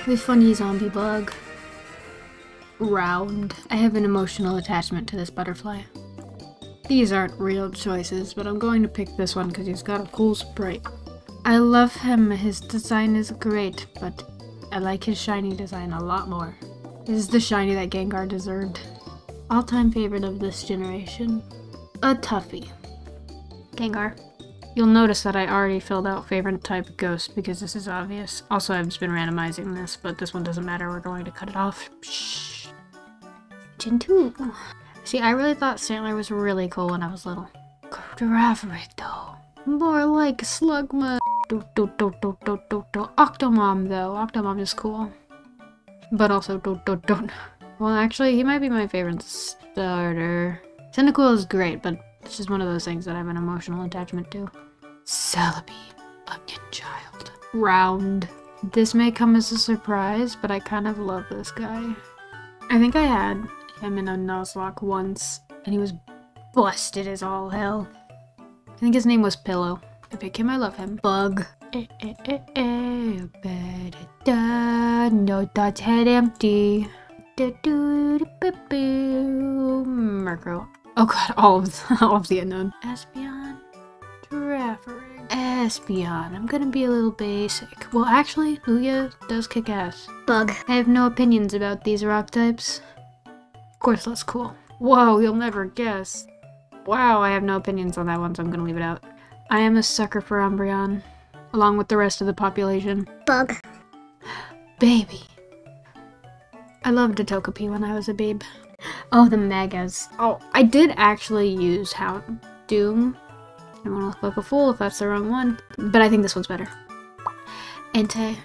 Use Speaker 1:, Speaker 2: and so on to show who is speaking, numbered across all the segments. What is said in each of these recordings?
Speaker 1: The funny zombie bug. Round. I have an emotional attachment to this butterfly. These aren't real choices, but I'm going to pick this one because he's got a cool sprite. I love him, his design is great, but I like his shiny design a lot more. This is the shiny that Gengar deserved. All-time favorite of this generation. A toughie. Gengar. You'll notice that I already filled out favorite type Ghost because this is obvious. Also, I've just been randomizing this, but this one doesn't matter. We're going to cut it off. Shh. Gen 2. See, I really thought Stantler was really cool when I was little. Graverid, though. More like Slugma. Octomom, though. Octomom is cool. But also, Well, actually, he might be my favorite starter. Cyndaquil is great, but it's just one of those things that I have an emotional attachment to. Celebi, Onion Child. Round. This may come as a surprise, but I kind of love this guy. I think I had him in a Nuzlocke once, and he was busted as all hell. I think his name was Pillow. I pick him, I love him. Bug. No thoughts, head empty. Murkrow. Oh god, all of the unknown. Espeon. Girafarig. Espeon. I'm gonna be a little basic. Well, actually, Lugia does kick ass. Bug. I have no opinions about these rock types. Of course, that's cool. Whoa, you'll never guess. Wow, I have no opinions on that one, so I'm gonna leave it out. I am a sucker for Umbreon, along with the rest of the population. Bug. Baby. I loved a Togepi when I was a babe. Oh, the Megas. Oh, I did actually use Houndoom. I don't want to look like a fool if that's the wrong one. But I think this one's better. Entei.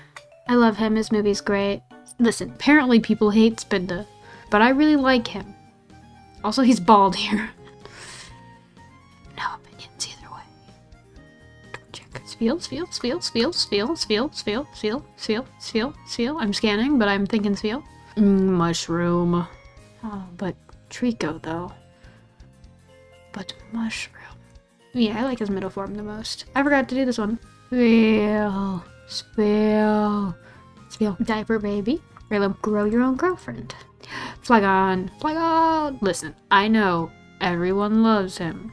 Speaker 1: I love him. His movie's great. Listen, apparently people hate Spinda, but I really like him. Also, he's bald here. No opinions either way. Check. Spheal. I'm scanning, but I'm thinking Spheal. Mushroom. Oh, but Trico, though. But Mushroom. Yeah, I like his middle form the most. I forgot to do this one. Spheal. Diaper baby. Raylan, grow your own girlfriend. Flygon. Listen, I know everyone loves him,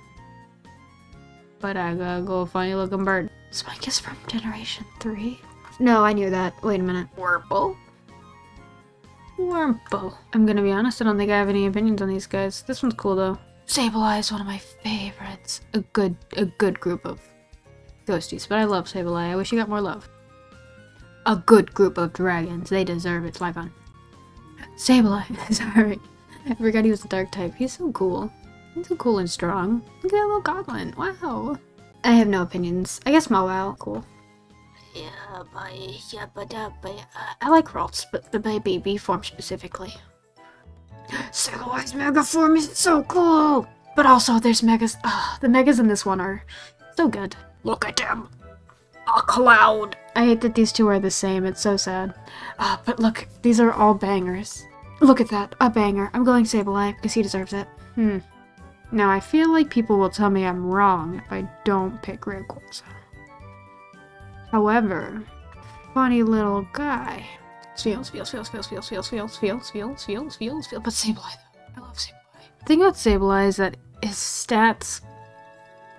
Speaker 1: but I gotta go a funny looking bird. Spike is from Generation 3? No, I knew that. Wait a minute. Wurmple? I'm gonna be honest, I don't think I have any opinions on these guys. This one's cool though. Sableye is one of my favorites. A good group of ghosties, but I love Sableye. I wish he got more love. A good group of dragons. They deserve it. Flygon. Sableye. Sorry. I forgot he was a dark type. He's so cool. He's so cool and strong. Look at that little goblin. Wow. I have no opinions. I guess Mawile. Cool. I like Ralts, but the baby form specifically. Sableye's mega form is so cool! But also there's megas. The megas in this one are so good. Look at him! A cloud! I hate that these two are the same, it's so sad. But look, these are all bangers. Look at that, a banger. I'm going Sableye, because he deserves it. Now I feel like people will tell me I'm wrong if I don't pick Rayquaza. However, funny little guy. Spheal. But Sableye though. I love Sableye. The thing about Sableye is that his stats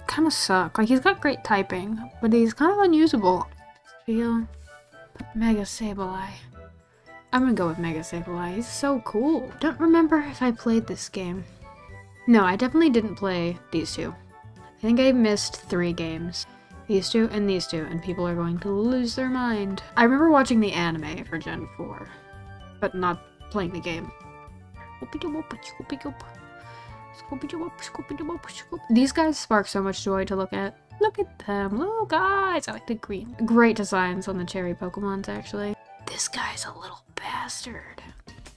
Speaker 1: kind of suck. Like, he's got great typing, but he's kind of unusable. Spheal. Mega Sableye. I'm gonna go with Mega Sableye. He's so cool. Don't remember if I played this game. No, I definitely didn't play these two. I think I missed 3 games. These two, and people are going to lose their mind. I remember watching the anime for Gen 4, but not playing the game. These guys spark so much joy to look at. Look at them, little guys! I like the green. Great designs on the cherry Pokemons, actually. This guy's a little bastard.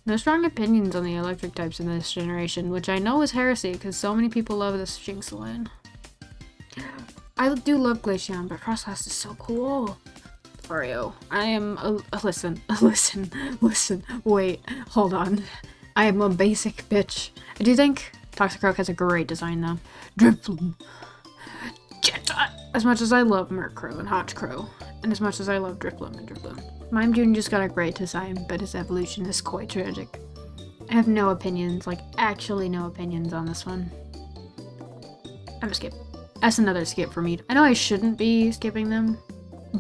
Speaker 1: No strong opinions on the electric types in this generation, which I know is heresy, because so many people love this Jinxlin. I do love Glaceon, but Frostlass is so cool. Oreo. I am listen, wait, hold on. I am a basic bitch. I do think Toxicroak has a great design though. Drifloon. Jetta. As much as I love Murkrow and Hotchkrow, and as much as I love Drifloon and Drifloon. Mime June just got a great design, but his evolution is quite tragic. I have no opinions, like actually no opinions on this one. I'm gonna skip. That's another skip for me. I know I shouldn't be skipping them,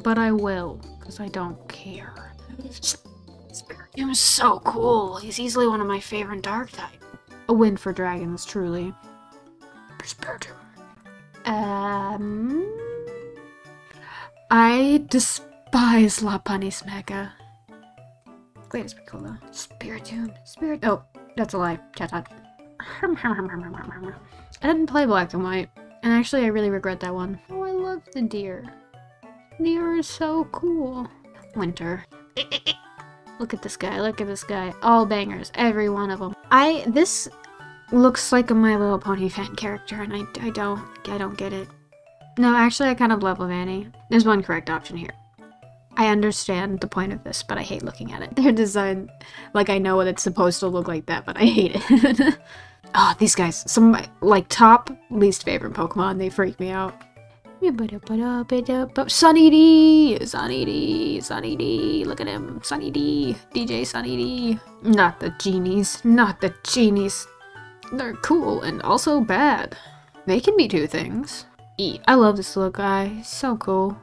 Speaker 1: but I will, because I don't care. Spiritomb is so cool. He's easily one of my favorite dark type. A win for dragons, truly. Spiritomb. I despise La Panis Mecha. Wait, it's pretty cool though. Spiritomb. Oh, that's a lie. Chat time. I didn't play Black and White. And actually, I really regret that one. Oh, I love the deer. Deer is so cool. Winter. Look at this guy. Look at this guy. All bangers. Every one of them. This looks like a My Little Pony fan character, and I don't get it. No, actually, I kind of love Levani. There's one correct option here. I understand the point of this, but I hate looking at it. Their design, like I know what it's supposed to look like that, but I hate it. Oh, these guys, some of my, like, top least favorite Pokemon, they freak me out. Sunny D! Sunny D! Sunny D! Look at him! Sunny D! DJ Sunny D! Not the genies. Not the genies. They're cool and also bad. They can be two things. Eat. I love this little guy. He's so cool.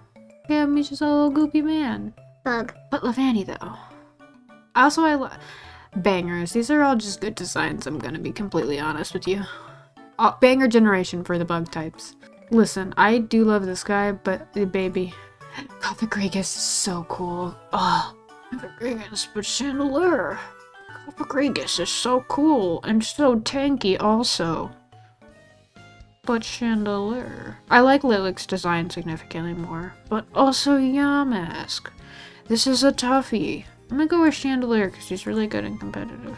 Speaker 1: Yeah, he's just a little goopy man.
Speaker 2: Bug.
Speaker 1: But Levani, though. Also, I love... Bangers. These are all just good designs, I'm gonna be completely honest with you. Banger generation for the bug types. Listen, I do love this guy, but the baby. God, the Gregus is so cool. Oh, the Gregus, but Chandelure. God, the Gregus is so cool and so tanky also. But Chandelure. I like Lilacs' design significantly more, but also Yamask. This is a toughie. I'm gonna go with Chandelure because he's really good and competitive.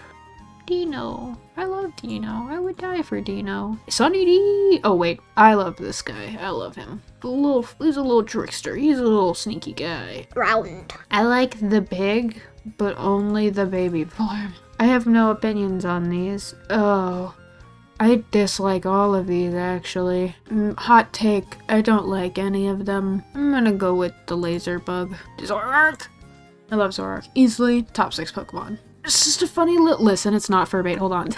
Speaker 1: Dino. I love Dino. I would die for Dino. Sunny D! Oh wait, I love this guy. I love him. He's a little trickster. He's a little sneaky guy.
Speaker 2: Round.
Speaker 1: I like the big, but only the baby form. I have no opinions on these. Oh. I dislike all of these, actually. Hot take, I don't like any of them. I'm gonna go with the laser bug. Zoroark! I love Zoroark. Easily top 6 Pokemon. It's just a funny little- listen, it's not for bait, hold on.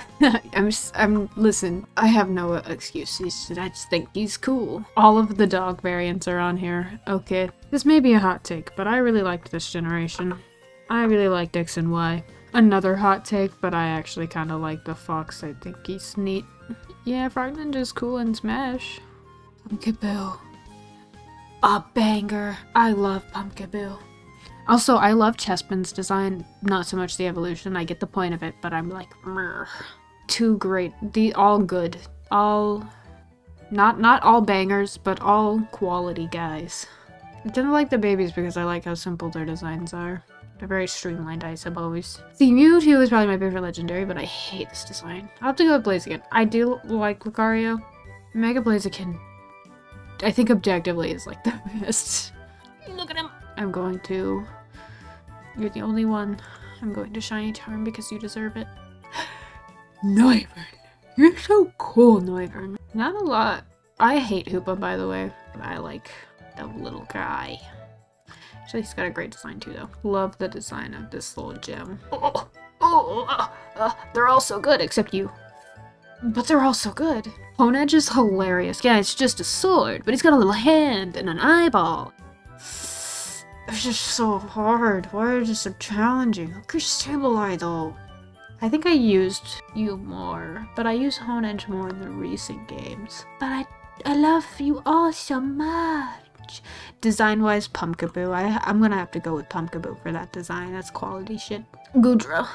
Speaker 1: Listen, I have no excuses. I just think he's cool. All of the dog variants are on here. Okay. This may be a hot take, but I really liked this generation. I really liked X and Y. Another hot take, but I actually kind of like the fox. I think he's neat. Yeah, Frog Ninja's cool in Smash. Pumpkaboo. A banger. I love Pumpkaboo. Also, I love Chespin's design, not so much the evolution. I get the point of it, but I'm like, meh. Too great. All good. All... Not all bangers, but all quality guys. I didn't like the babies because I like how simple their designs are. They're very streamlined, I suppose. The Mewtwo is probably my favorite legendary, but I hate this design. I'll have to go with Blaziken. I do like Lucario. Mega Blaziken, I think objectively is like the best. Look at him! I'm going to... You're the only one. I'm going to Shiny Charm because you deserve it. Noivern! You're so cool, Noivern. Not a lot. I hate Hoopa, by the way. But I like the little guy. Actually, he's got a great design too, though. Love the design of this little gem. They're all so good, except you. But they're all so good. Honedge is hilarious. Yeah, it's just a sword, but he's got a little hand and an eyeball. It's just so hard. Why are they so challenging? Look at Sableye, though. I think I used you more, but I use Honedge more in the recent games. But I love you all so much. Design-wise, Pumpkaboo. I'm gonna have to go with Pumpkaboo for that design. That's quality shit. Goodra.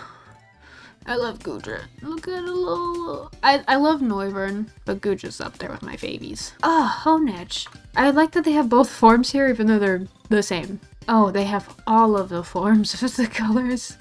Speaker 1: I love Goodra. Look at a little... I love Noivern, but Goodra's up there with my babies. Ah, Honedge. I like that they have both forms here, even though they're the same. Oh, they have all of the forms of the colors.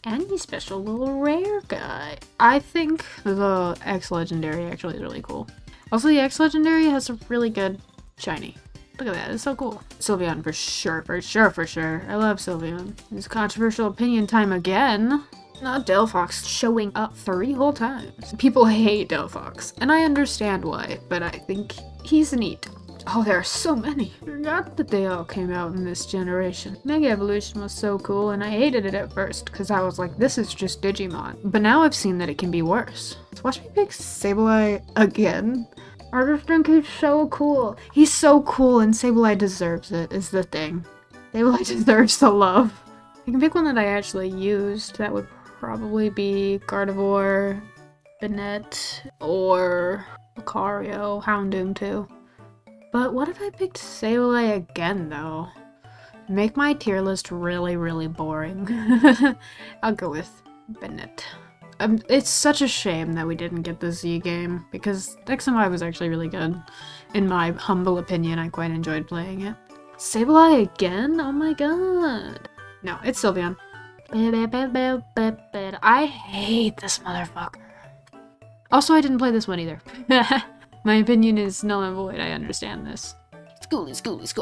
Speaker 1: And the special little rare guy. I think the X Legendary actually is really cool. Also, the X Legendary has a really good shiny. Look at that, it's so cool. Sylveon for sure, for sure, for sure. I love Sylveon. It's controversial opinion time again. Not Delphox showing up 3 whole times. People hate Delphox, and I understand why, but I think he's neat. Oh, there are so many. I forgot that they all came out in this generation. Mega Evolution was so cool, and I hated it at first, because I was like, this is just Digimon. But now I've seen that it can be worse. So watch me pick Sableye again. I just think he's so cool. He's so cool, and Sableye deserves it, is the thing. Sableye deserves the love. I can pick one that I actually used. That would probably be Gardevoir, Banette, or Lucario, Houndoom too. But what if I picked Sableye again, though? Make my tier list really, really boring. I'll go with Banette. It's such a shame that we didn't get the Z game, because X and Y was actually really good. In my humble opinion, I quite enjoyed playing it. Sableye again? Oh my god. No, it's Sylveon. I hate this motherfucker. Also, I didn't play this one either. My opinion is null and void, I understand this. School.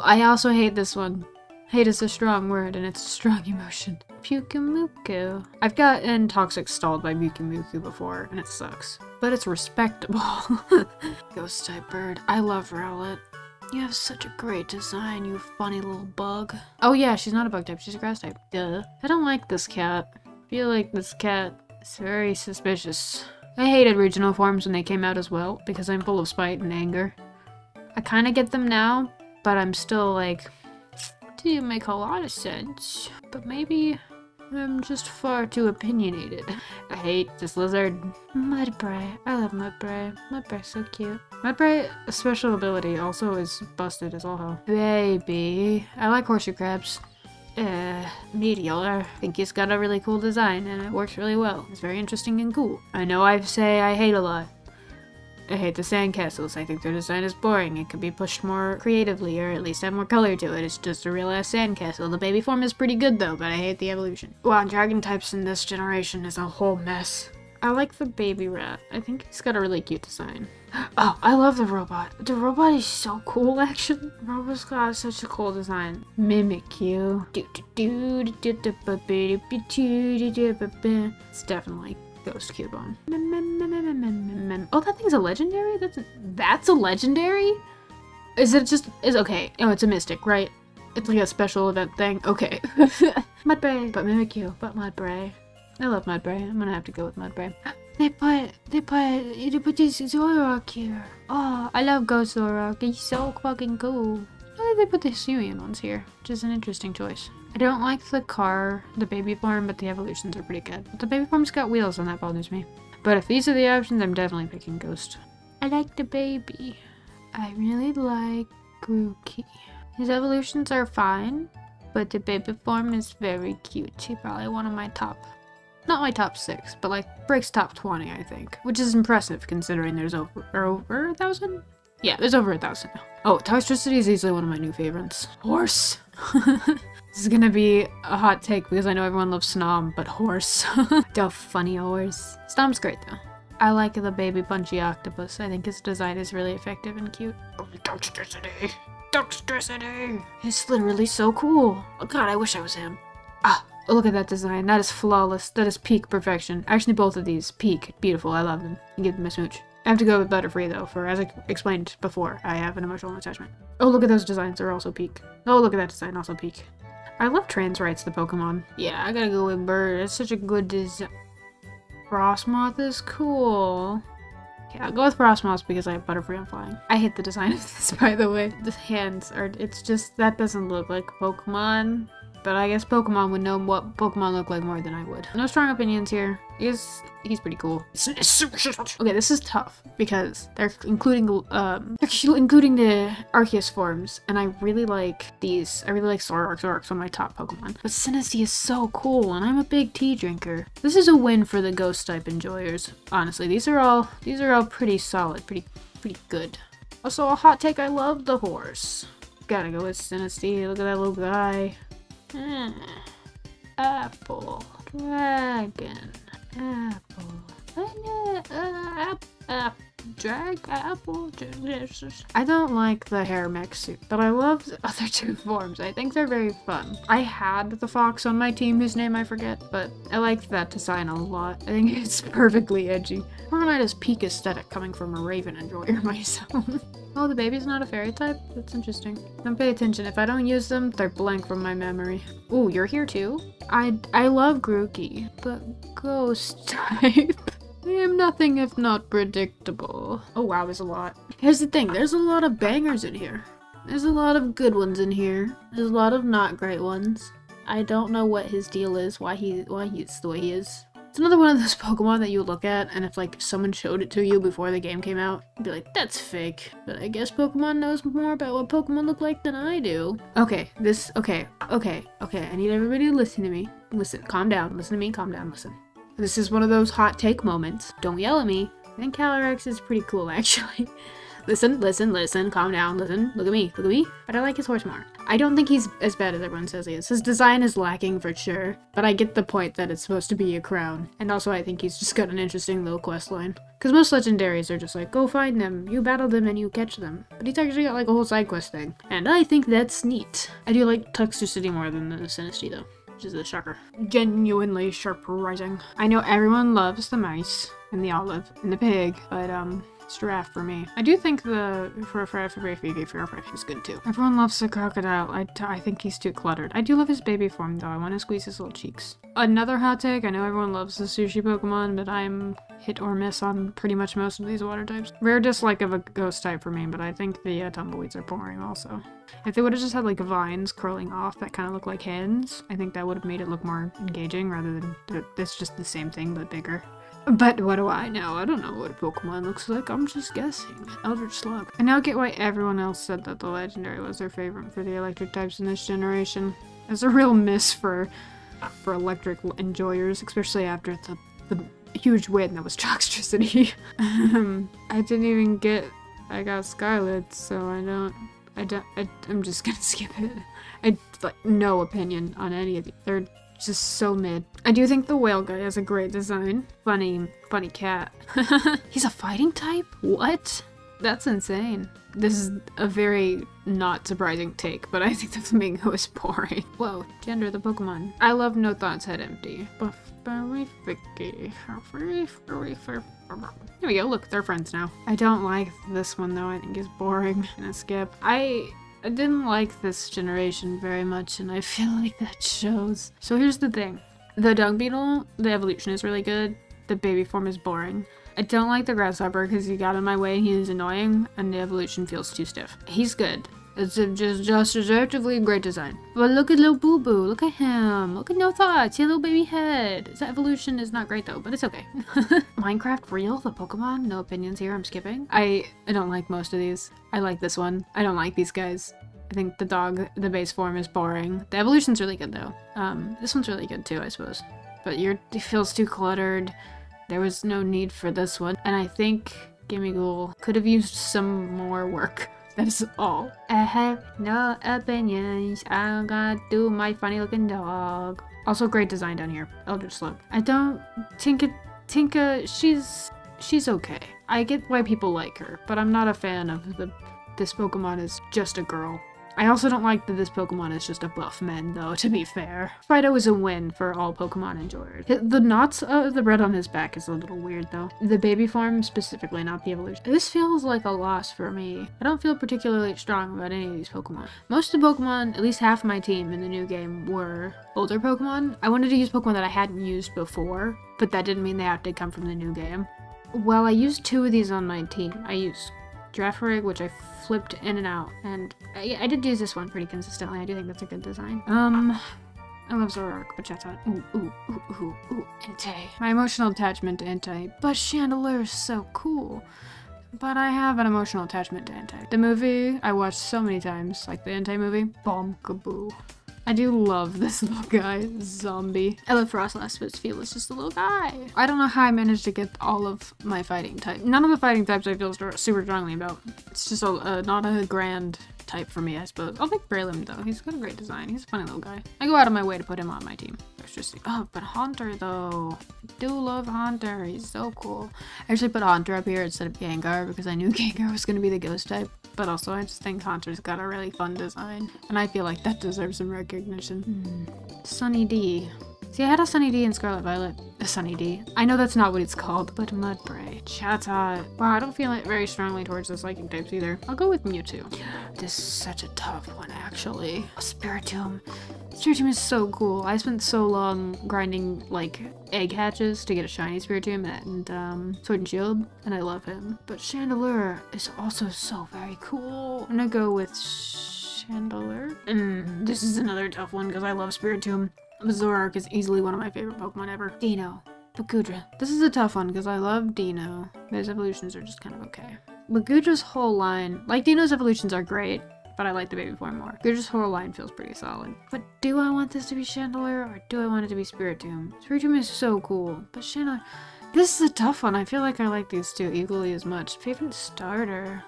Speaker 1: I also hate this one. Hate is a strong word, and it's a strong emotion. Pyukumuku. I've gotten Toxic stalled by Pyukumuku before, and it sucks. But it's respectable. Ghost type bird. I love Rowlet. You have such a great design, you funny little bug. Oh yeah, she's not a bug type, she's a grass type. Duh. I don't like this cat. I feel like this cat is very suspicious. I hated regional forms when they came out as well, because I'm full of spite and anger. I kinda get them now, but I'm still like, do make a lot of sense. But maybe I'm just far too opinionated. I hate this lizard. Mudbray. I love Mudbray. Mudbray's so cute. Mudbray, a special ability, also is busted as all hell. Baby. I like horseshoe crabs. Meteor. I think he's got a really cool design and it works really well. It's very interesting and cool. I know I say I hate a lot. I hate the sandcastles. I think their design is boring. It could be pushed more creatively or at least have more color to it. It's just a real ass sandcastle. The baby form is pretty good though, but I hate the evolution. Wow, dragon types in this generation is a whole mess. I like the baby rat. I think he's got a really cute design. Oh, I love the robot. The robot is so cool, actually. Robot's got such a cool design. Mimikyu. It's definitely Ghost Cubone. Oh, that thing's a legendary? That's a legendary? Is it just... okay. Oh, it's a mystic, right? It's like a special event thing. Okay. Mudbray. But Mimikyu. But Mudbray. I love Mudbray. I'm gonna have to go with Mudbray. They put this Zoroark here. Oh, I love Ghost Zoroark. He's so fucking cool. Why did they put the Hisuian ones here? Which is an interesting choice. I don't like the baby form, but the evolutions are pretty good. But the baby form's got wheels and that bothers me. But if these are the options, I'm definitely picking Ghost. I like the baby. I really like Grookey. His evolutions are fine, but the baby form is very cute. He's probably one of my top... not my top 6, but like breaks top 20, I think. Which is impressive considering there's over 1,000? Yeah, there's over 1,000 now. Oh, Toxtricity is easily one of my new favorites. Horse. This is gonna be a hot take because I know everyone loves Snom, but horse. The funny horse. Snom's great though. I like the baby punchy octopus. I think his design is really effective and cute. Oh, Toxtricity. Toxtricity. It's literally so cool. Oh god, I wish I was him. Ah. Oh, look at that design. That is flawless. That is peak perfection. Actually, both of these. Peak. Beautiful. I love them. Give them a smooch. I have to go with Butterfree, though, for, as I explained before, I have an emotional attachment. Oh, look at those designs. They're also peak. Oh, look at that design. Also peak. I love Transrites, the Pokemon. Yeah, I gotta go with Bird. It's such a good design. Frostmoth is cool. Okay, I'll go with Frostmoth because I have Butterfree on flying. I hate the design of this, by the way. The hands are... it's just... that doesn't look like Pokemon. But I guess Pokemon would know what Pokemon look like more than I would. No strong opinions here. He's pretty cool. Okay, this is tough because they're including the Arceus forms, and I really like these. I really like Zoroark's one of my top Pokemon. But Sinistee is so cool, and I'm a big tea drinker. This is a win for the Ghost type enjoyers. Honestly, these are all pretty solid, pretty good. Also, a hot take: I love the horse. Gotta go with Sinistee. Look at that little guy. Apple. Dragon. Apple. Drag apple. I don't like the hair mech suit, but I love the other two forms. I think they're very fun. I had the fox on my team whose name I forget, but I liked that design a lot. I think it's perfectly edgy. Fortnite's peak aesthetic coming from a Raven enjoyer myself. Oh, the baby's not a fairy type? That's interesting. Don't pay attention. If I don't use them, they're blank from my memory. Ooh, you're here too? I love Grookey, but ghost type. I am nothing if not predictable. Oh wow, there's a lot. Here's the thing, there's a lot of bangers in here. There's a lot of good ones in here. There's a lot of not great ones. I don't know what his deal is, why he's the way he is. It's another one of those Pokemon that you look at, and if like someone showed it to you before the game came out, you'd be like, that's fake. But I guess Pokemon knows more about what Pokemon look like than I do. Okay, okay, I need everybody to listen to me. Listen, calm down, listen to me, calm down, listen. This is one of those hot take moments. Don't yell at me. I think Calyrex is pretty cool, actually. Listen, calm down, listen, look at me, but I like his horse more. I don't think he's as bad as everyone says he is. His design is lacking for sure, but I get the point that it's supposed to be a crown. And also I think he's just got an interesting little quest line. Because most legendaries are just like, go find them, you battle them, and you catch them. But he's actually got like a whole side quest thing. And I think that's neat. I do like Toxicity more than the Sinistry though, which is a shocker. Genuinely surprising. I know everyone loves the mice, and the olive, and the pig, but it's giraffe for me. I do think the Furfrou is good too. Everyone loves the crocodile. I think he's too cluttered. I do love his baby form though. I want to squeeze his little cheeks. Another hot take. I know everyone loves the sushi Pokemon, but I'm hit or miss on pretty much most of these water types. Rare dislike of a ghost type for me, but I think the tumbleweeds are boring also. If they would have just had like vines curling off that kind of look like hands, I think that would have made it look more engaging rather than it's just the same thing but bigger. But what do I know? I don't know what a Pokemon looks like. I'm just guessing. Eldritch Slug. I now get why everyone else said that the Legendary was their favorite for the electric types in this generation. It's a real miss for electric enjoyers, especially after the huge win that was Toxtricity. I didn't even get... I got Skylit, so I'm just gonna skip it. I like no opinion on any of these. They're just so mid. I do think the whale guy has a great design. Funny cat. He's a fighting type? What? That's insane. This is a very not surprising take, but I think the flamingo is boring. Whoa, gender the Pokemon. I love No Thoughts Head Empty. There we go, look, they're friends now. I don't like this one though, I think it's boring. I'm gonna skip. I didn't like this generation very much, and I feel like that shows. So here's the thing. The dung beetle, the evolution is really good. The baby form is boring. I don't like the grasshopper because he got in my way and he's annoying, and the evolution feels too stiff. He's good. It's just objectively great design. But look at little Boo Boo. Look at him. Look at No Thoughts. Your little baby head. His evolution is not great though, but it's okay. Minecraft Real, the Pokemon. No opinions here. I'm skipping. I don't like most of these. I like this one. I don't like these guys. I think the dog, the base form is boring. The evolution's really good though. This one's really good too, I suppose. But it feels too cluttered. There was no need for this one. And I think Gimmighoul could have used some more work. That is all. I have no opinions. I'm gonna do my funny looking dog. Also great design down here. Eldritch Slug. I don't... Tinka, she's okay. I get why people like her, but I'm not a fan of this Pokemon is just a girl. I also don't like that this Pokemon is just a buff man, though, to be fair. Fido is a win for all Pokemon enjoyers. The knots of the red on his back is a little weird, though. The baby form, specifically, not the evolution. This feels like a loss for me. I don't feel particularly strong about any of these Pokemon. Most of the Pokemon, at least half my team in the new game, were older Pokemon. I wanted to use Pokemon that I hadn't used before, but that didn't mean they had to come from the new game. Well, I used two of these on my team. I used Girafarig, which I flipped in and out, and I did use this one pretty consistently. I do think that's a good design. I love Zoroark, but Chatot. Ooh, Entei. My emotional attachment to Entei, but Chandelure is so cool. But I have an emotional attachment to Entei. The movie I watched so many times, like the Entei movie. Bomb Kaboo. I do love this little guy, Zombie. I love Frostlass, but feel it's just a little guy. I don't know how I managed to get all of my fighting type. None of the fighting types I feel super strongly about. It's just not a grand type for me, I suppose. I'll pick Breloom though. He's got a great design. He's a funny little guy. I go out of my way to put him on my team. Toxtricity. Oh, but Haunter though. I do love Haunter. He's so cool. I actually put Haunter up here instead of Gengar because I knew Gengar was going to be the ghost type. But also I just think Haunter's got a really fun design. And I feel like that deserves some recognition. Sunny D. See, I had a Sunny D in Scarlet Violet. A Sunny D. I know that's not what it's called, but Mudbray. Chatot. Wow, I don't feel it very strongly towards the psychic types either. I'll go with Mewtwo. This is such a tough one, actually. Spiritomb. Spiritomb is so cool. I spent so long grinding, like, egg hatches to get a shiny Spiritomb and, Sword and Shield, and I love him. But Chandelure is also so very cool. I'm gonna go with Chandelure. This is another tough one because I love Spiritomb. Zoroark is easily one of my favorite Pokemon ever. Dino. Bakudra. This is a tough one because I love Dino. His evolutions are just kind of okay. Bakudra's whole line, like Dino's evolutions are great, but I like the baby form more. Bakudra's whole line feels pretty solid. But do I want this to be Chandelure or do I want it to be Spiritomb? Spiritomb is so cool, but Chandelure... This is a tough one. I feel like I like these two equally as much. Favorite starter?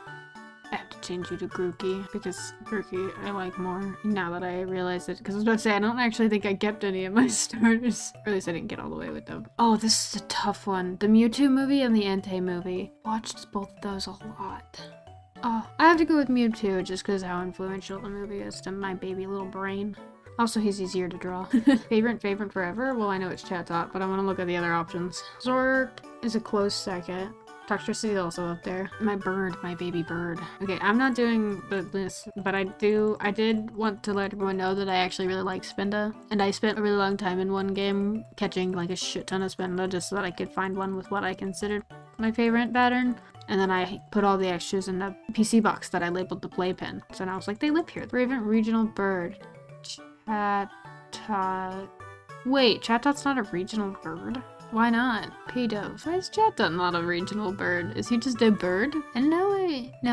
Speaker 1: I have to change you to Grookey because Grookey I like more now that I realize it. Because I was about to say, I don't actually think I kept any of my starters. Or at least I didn't get all the way with them. Oh, this is a tough one. The Mewtwo movie and the Entei movie. Watched both of those a lot. Oh, I have to go with Mewtwo just because how influential the movie is to my baby little brain. Also, he's easier to draw. Favorite forever? Well, I know it's Chatot, but I want to look at the other options. Zoroark is a close second. Toxtricity is also up there. My bird, my baby bird. Okay, I'm not doing this, but I did want to let everyone know that I actually really like Spinda. And I spent a really long time in one game catching like a shit ton of Spinda just so that I could find one with what I considered my favorite pattern. And then I put all the extras in the PC box that I labeled the playpen. So now I was like, they live here. Favorite regional bird. Chatot. Wait, Chatot's not a regional bird? Why not? P-Dove. Why is Chatot not a regional bird? Is he just a bird? And no,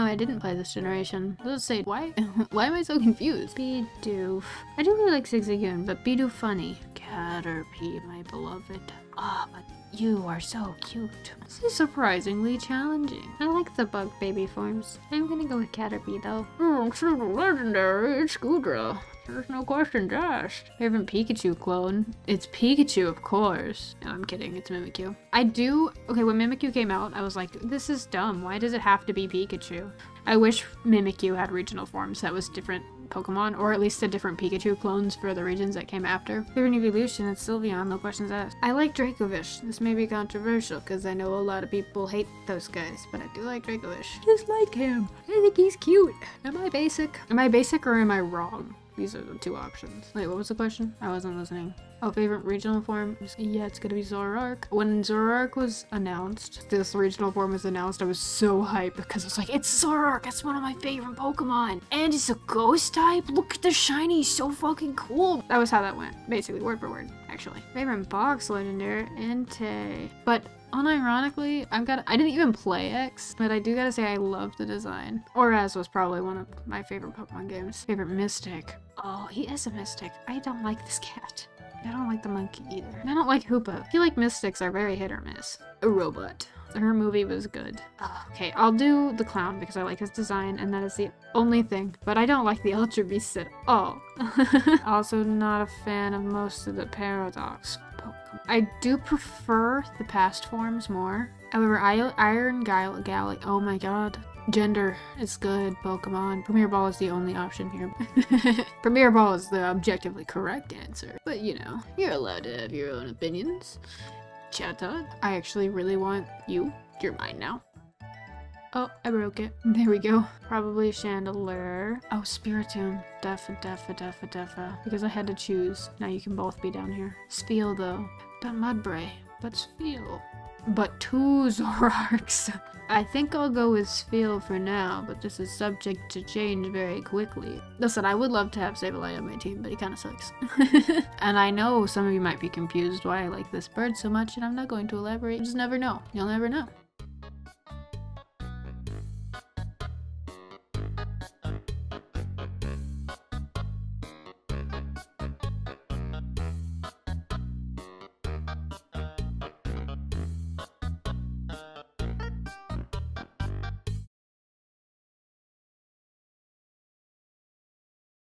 Speaker 1: I didn't play this generation. Let's say, why? Why am I so confused? Bidoof. I do really like Zigzagoon, but Bidoof funny. Caterpie, my beloved. Ah, but you are so cute. This is surprisingly challenging. I like the bug baby forms. I'm gonna go with Caterpie though. Oh, it's so legendary. It's Goodra. There's no questions asked. Favorite Pikachu clone? It's Pikachu, of course. No, I'm kidding. It's Mimikyu. Okay, when Mimikyu came out, I was like, this is dumb. Why does it have to be Pikachu? I wish Mimikyu had regional forms that was different Pokemon, or at least the different Pikachu clones for the regions that came after. Favorite evolution? It's Sylveon, no questions asked. I like Dracovish. This may be controversial because I know a lot of people hate those guys, but I do like Dracovish. Just like him. I think he's cute. Am I basic? Am I basic or am I wrong? These are the two options. Wait, what was the question? I wasn't listening. Oh, favorite regional form? Yeah, it's gonna be Zoroark. When Zoroark was announced, this regional form was announced, I was so hyped because I was like, it's Zoroark! It's one of my favorite Pokemon! And it's a ghost type? Look at the shiny, so fucking cool! That was how that went. Basically, word for word, actually. Favorite box legendary? Entei. But unironically, I didn't even play X, but I do gotta say I love the design. Oraz was probably one of my favorite Pokemon games. Favorite Mystic. Oh, he is a Mystic. I don't like this cat. I don't like the monkey either. I don't like Hoopa. I feel like Mystics are very hit or miss. A robot. Her movie was good. Okay, I'll do the clown because I like his design and that is the only thing. But I don't like the Ultra Beast at all. Also not a fan of most of the Paradox Pokemon. I do prefer the past forms more. However, Iron Galley. Oh my god. Gender is good, Pokemon. Premier Ball is the only option here. Premier Ball is the objectively correct answer. But you know, you're allowed to have your own opinions. Chatot, I actually really want you. You're mine now. Oh, I broke it. There we go. Probably Chandelure. Oh, Spiritomb. Defa. Because I had to choose. Now you can both be down here. Spheal though. But Mudbray. But Spheal. But two Zoroarks. I think I'll go with Spheal for now, but this is subject to change very quickly. Listen, I would love to have Sableye on my team, but he kind of sucks. And I know some of you might be confused why I like this bird so much, and I'm not going to elaborate. You just never know. You'll never know.